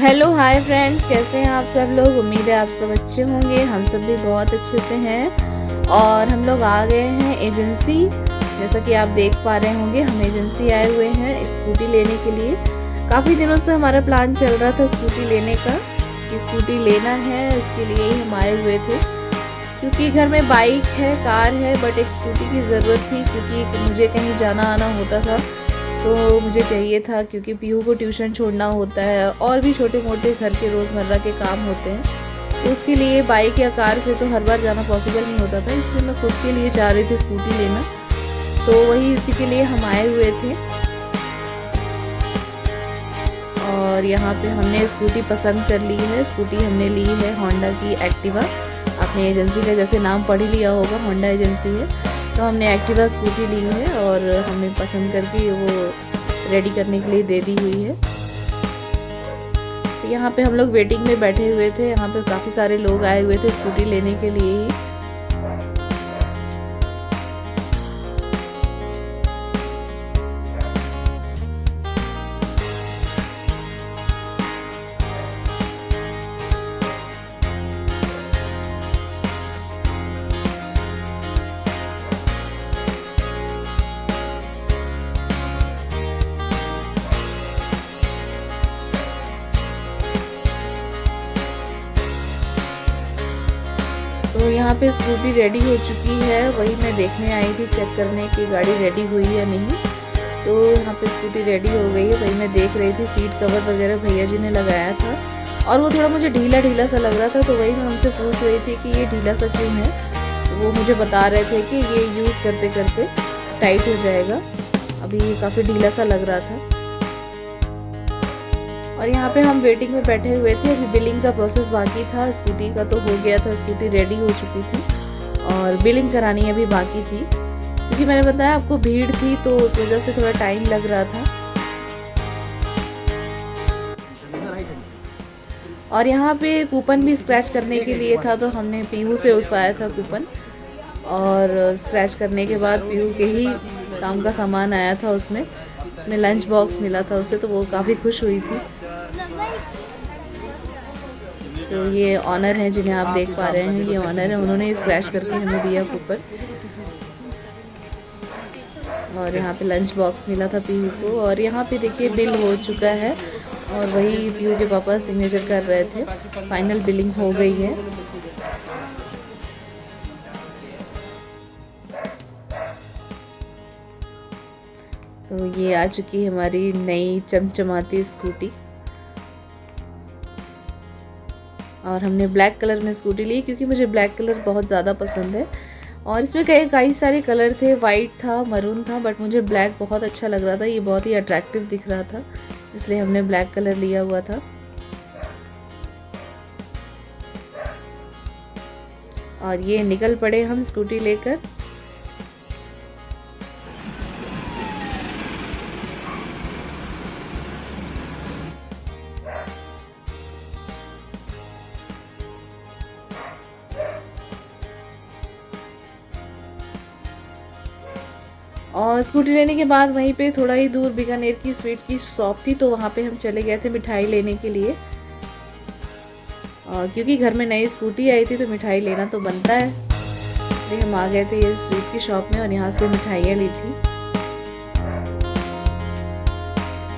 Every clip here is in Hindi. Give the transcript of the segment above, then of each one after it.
हेलो हाय फ्रेंड्स, कैसे हैं आप सब लोग। उम्मीद है आप सब अच्छे होंगे। हम सब भी बहुत अच्छे से हैं और हम लोग आ गए हैं एजेंसी। जैसा कि आप देख पा रहे होंगे, हम एजेंसी आए हुए हैं स्कूटी लेने के लिए। काफ़ी दिनों से हमारा प्लान चल रहा था स्कूटी लेने का, कि स्कूटी लेना है, इसके लिए ही हम आए हुए थे। क्योंकि घर में बाइक है, कार है, बट एक स्कूटी की ज़रूरत थी क्योंकि मुझे कहीं जाना आना होता था तो मुझे चाहिए था, क्योंकि पीहू को ट्यूशन छोड़ना होता है और भी छोटे मोटे घर के रोज़मर्रा के काम होते हैं। तो उसके लिए बाइक या कार से तो हर बार जाना पॉसिबल नहीं होता था, इसलिए मैं खुद के लिए चाह रही थी स्कूटी लेना। तो वही इसी के लिए हम आए हुए थे। और यहाँ पे हमने स्कूटी पसंद कर ली है। स्कूटी हमने ली है होंडा की एक्टिवा। अपने एजेंसी का जैसे नाम पढ़ ही लिया होगा, होंडा एजेंसी है, तो हमने एक्टिवा स्कूटी ली है और हमने पसंद करके वो रेडी करने के लिए दे दी हुई है। तो यहाँ पे हम लोग वेटिंग में बैठे हुए थे। यहाँ पे काफ़ी सारे लोग आए हुए थे स्कूटी लेने के लिए ही। तो यहाँ पे स्कूटी रेडी हो चुकी है, वही मैं देखने आई थी, चेक करने की गाड़ी रेडी हुई या नहीं। तो यहाँ पे स्कूटी रेडी हो गई है, वही मैं देख रही थी। सीट कवर वगैरह भैया जी ने लगाया था और वो थोड़ा मुझे ढीला ढीला सा लग रहा था, तो वही मैं उनसे पूछ रही थी कि ये ढीला सा क्यों है। तो वो मुझे बता रहे थे कि ये यूज़ करते करते टाइट हो जाएगा। अभी ये काफ़ी ढीला सा लग रहा था। और यहाँ पे हम वेटिंग में बैठे हुए थे। अभी बिलिंग का प्रोसेस बाकी था। स्कूटी का तो हो गया था, स्कूटी रेडी हो चुकी थी और बिलिंग करानी अभी बाकी थी, क्योंकि मैंने बताया आपको भीड़ थी तो उस वजह से थोड़ा टाइम लग रहा था। और यहाँ पे कूपन भी स्क्रैच करने के लिए था, तो हमने पीहू से उठवाया था कूपन और स्क्रैच करने के बाद पीहू के ही काम का सामान आया था। उसमें लंच बॉक्स मिला था उसे, तो वो काफ़ी खुश हुई थी। तो ये ऑनर हैं जिन्हें आप देख पा रहे हैं, ये ऑनर है, उन्होंने स्क्रैच करके हमें दिया कूपन। और यहाँ पे लंच बॉक्स मिला था पीहू को। और यहाँ पे देखिए बिल हो चुका है और वही पीहू के पापा सिग्नेचर कर रहे थे। फाइनल बिलिंग हो गई है। तो ये आ चुकी है हमारी नई चमचमाती स्कूटी। और हमने ब्लैक कलर में स्कूटी ली क्योंकि मुझे ब्लैक कलर बहुत ज़्यादा पसंद है। और इसमें कई सारे कलर थे, वाइट था, मरून था, बट मुझे ब्लैक बहुत अच्छा लग रहा था। ये बहुत ही अट्रैक्टिव दिख रहा था, इसलिए हमने ब्लैक कलर लिया हुआ था। और ये निकल पड़े हम स्कूटी लेकर। और स्कूटी लेने के बाद वहीं पे थोड़ा ही दूर बीकानेर की स्वीट की शॉप थी, तो वहाँ पे हम चले गए थे मिठाई लेने के लिए। क्योंकि घर में नई स्कूटी आई थी तो मिठाई लेना तो बनता है, इसलिए हम आ गए थे ये स्वीट की शॉप में और यहाँ से मिठाइयाँ ली थी।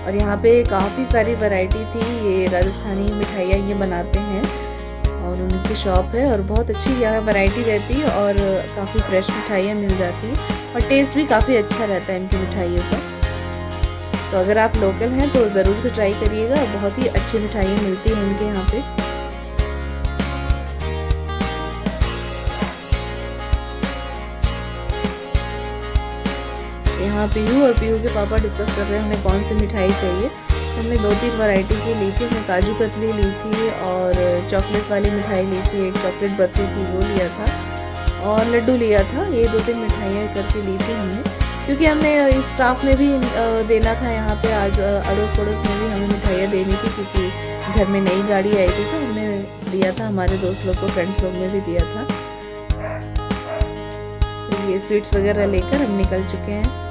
और यहाँ पे काफ़ी सारी वैरायटी थी। ये राजस्थानी मिठाइयाँ ये बनाते हैं और उनकी शॉप है और बहुत अच्छी यहाँ वैरायटी रहती है और काफ़ी फ्रेश मिठाइयाँ मिल जाती हैं और टेस्ट भी काफ़ी अच्छा रहता है इनकी मिठाइयों का। तो अगर आप लोकल हैं तो ज़रूर से ट्राई करिएगा, बहुत ही अच्छी मिठाइयाँ मिलती हैं इनके यहाँ पे। यहाँ पीहू और पीहू के पापा डिस्कस कर रहे हैं हमें कौन सी मिठाई चाहिए। हमने 2-3 वैरायटी की ली थी। हमने काजू कतली ली थी और चॉकलेट वाली मिठाई ली थी, एक चॉकलेट बर्फी थी वो लिया था और लड्डू लिया था। ये 2-3 मिठाइयाँ करके ली थी हमने, क्योंकि हमने स्टाफ में भी देना था। यहाँ पे आज अड़ोस पड़ोस में भी हमें मिठाइयाँ देनी थी, क्योंकि घर में नई गाड़ी आई थी तो हमने दिया था, हमारे दोस्त लोग को, फ्रेंड्स लोग में भी दिया था। तो ये स्वीट्स वगैरह लेकर हम निकल चुके हैं।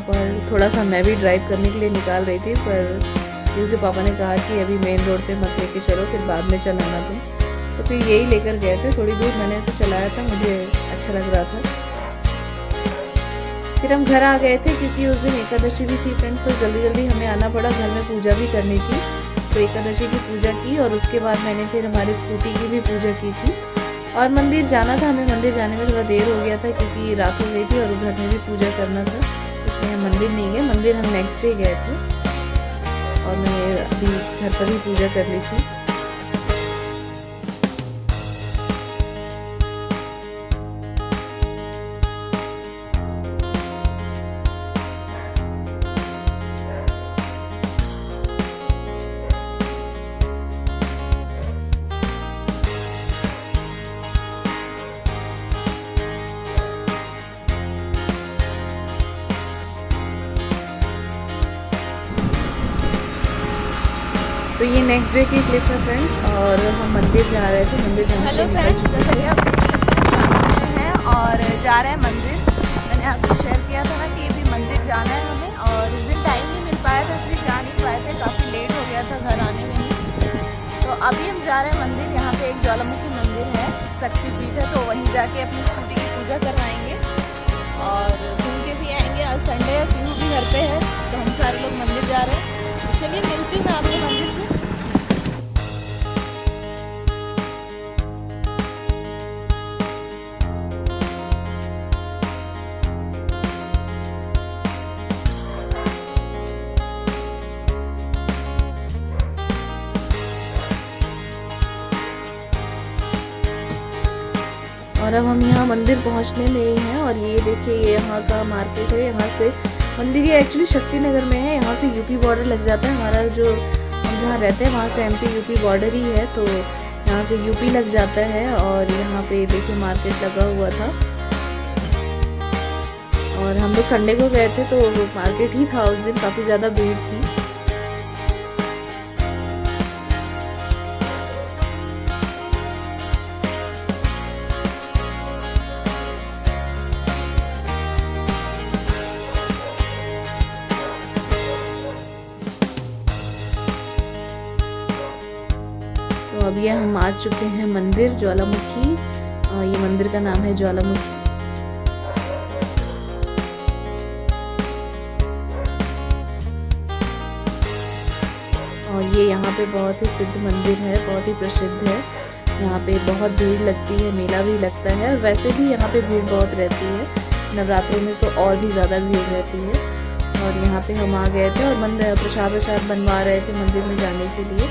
यहाँ पर थोड़ा सा मैं भी ड्राइव करने के लिए निकाल रही थी, पर क्योंकि पापा ने कहा कि अभी मेन रोड पे मत लेके चलो, फिर बाद में चलाना तुम, तो फिर यही लेकर गए थे। थोड़ी दूर मैंने ऐसे चलाया था, मुझे अच्छा लग रहा था। फिर हम घर आ गए थे क्योंकि उस दिन एकादशी भी थी फ्रेंड्स, तो जल्दी जल्दी हमें आना पड़ा, घर में पूजा भी करनी थी। तो एकादशी की पूजा की और उसके बाद मैंने फिर हमारी स्कूटी की भी पूजा की थी। और मंदिर जाना था, हमें मंदिर जाने में थोड़ा देर हो गया था क्योंकि रात हो गई थी और घर में भी पूजा करना था, इसलिए हम मंदिर नहीं गए। मंदिर हम नेक्स्ट डे गए थे और मैंने अभी घर पर ही पूजा कर ली थी। तो ये नेक्स्ट डे की क्लिप है फ्रेंड्स, और हम मंदिर जा रहे थे। मंदिर जाने हेलो फ्रेंड्स, जैसे कि आप देख सकते हैं रास्ते में हैं और जा रहे हैं मंदिर। मैंने आपसे शेयर किया था ना कि अभी मंदिर जाना है हमें, और उस दिन टाइम नहीं मिल पाया था इसलिए जा नहीं पाए थे, काफ़ी लेट हो गया था घर आने में ही। तो अभी हम जा रहे हैं मंदिर। यहाँ पे एक ज्वालामुखी मंदिर है, शक्तिपीठ है, तो वहीं जाके अपनी स्कूटी की पूजा करवाएंगे और घूम के भी आएंगे। आज संडे है, पीहू भी घर पे है, तो हम सारे लोग मंदिर जा रहे हैं। चलिए मिलती हूँ मैं आपको मंदिर से। और अब हम यहाँ मंदिर पहुँचने में ही हैं। और ये देखिए, ये यहाँ का मार्केट है। यहाँ से मंदिर ये एक्चुअली शक्ति नगर में है, यहाँ से यूपी बॉर्डर लग जाता है। हमारा जो हम जहाँ रहते हैं वहाँ से एमपी यूपी बॉर्डर ही है, तो यहाँ से यूपी लग जाता है। और यहाँ पे देखिए मार्केट लगा हुआ था और हम लोग संडे को गए थे तो मार्केट ही था उस दिन, काफ़ी ज़्यादा भीड़ थी। तो अब ये हम आ चुके हैं मंदिर ज्वालामुखी। ये मंदिर का नाम है ज्वालामुखी। और ये यहाँ पे बहुत ही सिद्ध मंदिर है, बहुत ही प्रसिद्ध है। यहाँ पे बहुत भीड़ लगती है, मेला भी लगता है, और वैसे भी यहाँ पे भीड़ बहुत रहती है। नवरात्रों में तो और भी ज़्यादा भीड़ रहती है। और यहाँ पे हम आ गए थे और मंदिर प्रसाद बनवा रहे थे मंदिर में जाने के लिए।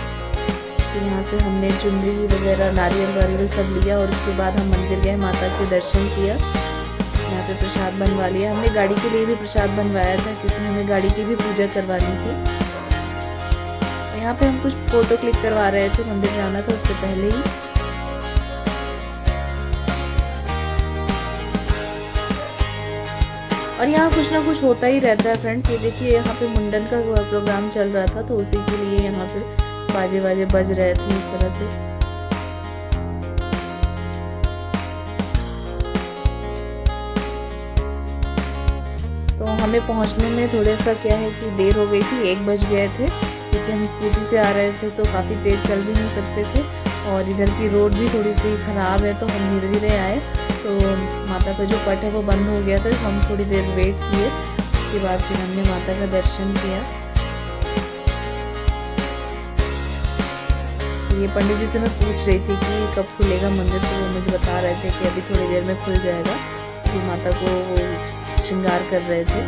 तो यहाँ से हमने चुनरी वगैरह, नारियल वारियल सब लिया और उसके बाद हम मंदिर गए, माता के दर्शन किया, यहाँ पे प्रसाद बनवा लिया। हमने गाड़ी के लिए भी प्रसाद बनवाया था क्योंकि हमें गाड़ी की भी पूजा करवानी थी। यहाँ पे हम कुछ फ़ोटो क्लिक करवा रहे थे, मंदिर जाना था उससे पहले ही। और यहाँ कुछ ना कुछ होता ही रहता है फ्रेंड्स। ये देखिए, यहाँ पे मुंडन का प्रोग्राम चल रहा था, तो उसी के लिए यहाँ पे बाजे बाजे बज रहे थे इस तरह से। तो हमें पहुंचने में थोड़ा सा क्या है कि देर हो गई थी, 1 बज गए थे क्योंकि हम स्कूटी से आ रहे थे तो काफ़ी तेज चल भी नहीं सकते थे। और इधर की रोड भी थोड़ी सी ख़राब है, तो हम धीरे धीरे आए। तो माता का जो पट है वो बंद हो गया था, तो हम थोड़ी देर वेट किए। उसके बाद फिर हमने माता का दर्शन किया। ये पंडित जी से मैं पूछ रही थी कि कब खुलेगा मंदिर, तो वो मुझे बता रहे थे कि अभी थोड़ी देर में खुल जाएगा। कि माता को वो श्रृंगार कर रहे थे।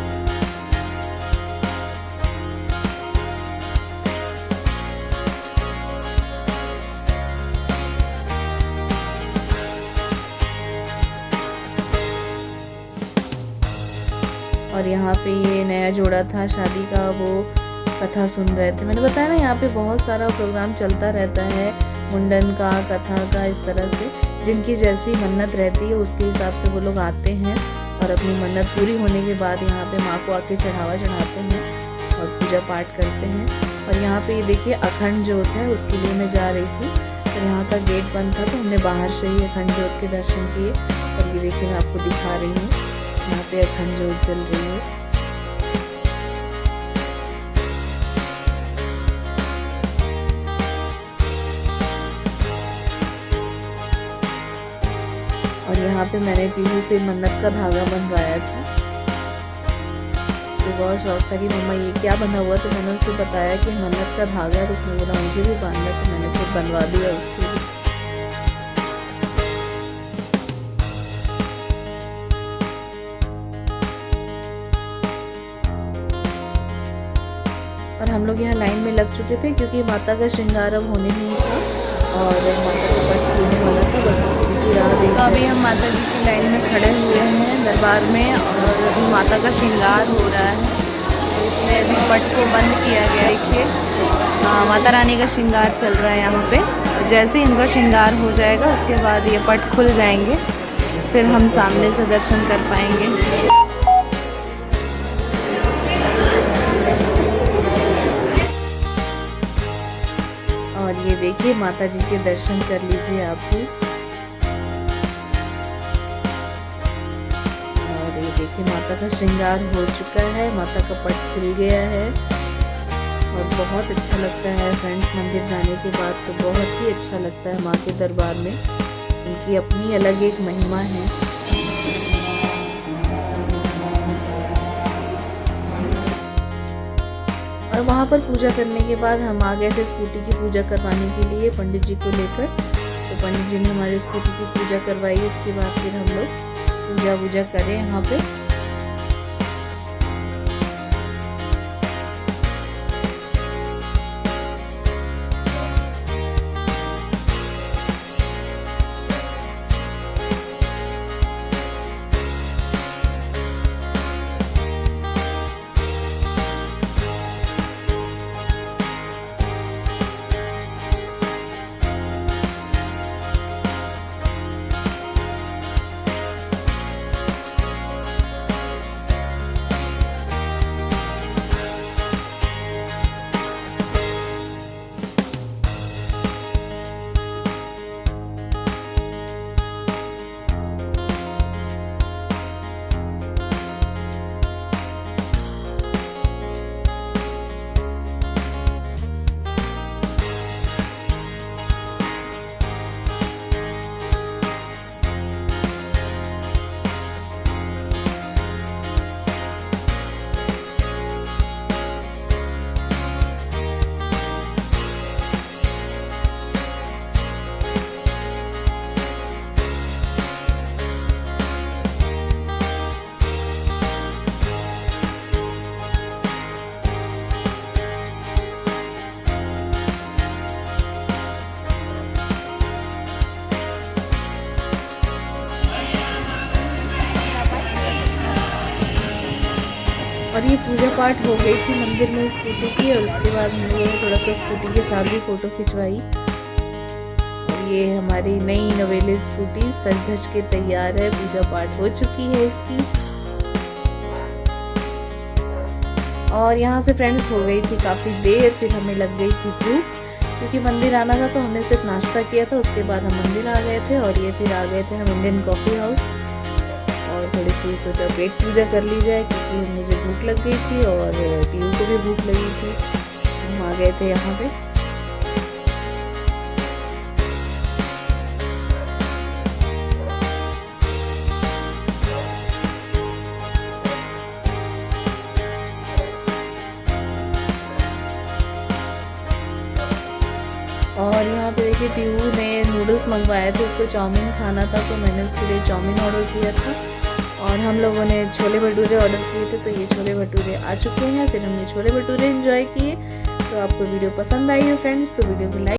और यहाँ पे ये नया जोड़ा था शादी का, वो कथा सुन रहे थे। मैंने बताया ना, यहाँ पे बहुत सारा प्रोग्राम चलता रहता है, मुंडन का, कथा का, इस तरह से। जिनकी जैसी मन्नत रहती है उसके हिसाब से वो लोग आते हैं और अपनी मन्नत पूरी होने के बाद यहाँ पे माँ को आके चढ़ावा चढ़ाते हैं और पूजा पाठ करते हैं। और यहाँ पे ये देखिए अखंड ज्योत है, उसके लिए मैं जा रही थी। तो यहाँ का गेट बंद था, तो हमने बाहर से ही अखंड ज्योत के दर्शन किए। और ये देखिए मैं आपको दिखा रही हूँ, यहाँ पे अखंड ज्योत जल रही है। और यहाँ पे मैंने पीहू से मन्नत का धागा बनवाया था। उसे बहुत शौक था कि मम्मा ये क्या बना हुआ, तो मैंने उसे बताया कि मन्नत का धागा है, तो उसने बोला मुझे भी बांधना, तो मैंने फिर बनवा दिया उससे भी। और हम लोग यहाँ लाइन में लग चुके थे क्योंकि माता का श्रृंगार अब होने नहीं था और माता का पट खुलने वाला था, बस उसी की राह देख। तो अभी हम माता जी की लाइन में खड़े हुए हैं दरबार में और अभी माता का श्रृंगार हो रहा है, तो इसमें अभी पट को बंद किया गया है। देखिए माता रानी का श्रृंगार चल रहा है यहाँ पे। तो जैसे ही इनका श्रृंगार हो जाएगा उसके बाद ये पट खुल जाएंगे, फिर हम सामने से दर्शन कर पाएंगे। और ये देखिए माता जी के दर्शन कर लीजिए आप भी। और ये देखिए माता का श्रृंगार हो चुका है, माता का पट खुल गया है और बहुत अच्छा लगता है फ्रेंड्स। मंदिर जाने के बाद तो बहुत ही अच्छा लगता है माँ के दरबार में, उनकी अपनी अलग एक महिमा है। और वहाँ पर पूजा करने के बाद हम आ गए थे स्कूटी की पूजा करवाने के लिए पंडित जी को लेकर। तो पंडित जी ने हमारी स्कूटी की पूजा करवाई, उसके बाद फिर हम लोग पूजा करें यहाँ पे। और ये पूजा पाठ हो गई थी मंदिर में स्कूटी की, और उसके बाद हम लोगों ने थोड़ा सा स्कूटी के साथ भी फ़ोटो खिंचवाई। और ये हमारी नई नवेली स्कूटी सज धज के तैयार है, पूजा पाठ हो चुकी है इसकी। और यहाँ से फ्रेंड्स हो गई थी काफ़ी देर, फिर हमें लग गई थी भूख क्योंकि मंदिर आना था, तो हमने सिर्फ नाश्ता किया था। उसके बाद हम मंदिर आ गए थे और ये फिर आ गए थे हम इंडियन कॉफ़ी हाउस, और थोड़ी सी सोचा पेट पूजा कर ली जाए क्योंकि मुझे भूख लग गई थी और पीयू को भी भूख लगी थी। हम आ गए थे यहाँ पे। और यहाँ पे देखिए पीहू ने नूडल्स मंगवाए थे, उसको चाउमीन खाना था, तो मैंने उसके लिए चाउमीन ऑर्डर किया था। और हम लोगों ने छोले भटूरे ऑर्डर किए थे, तो ये छोले भटूरे आ चुके हैं। फिर हमने छोले भटूरे एंजॉय किए। तो आपको वीडियो पसंद आई हो फ्रेंड्स तो वीडियो को लाइक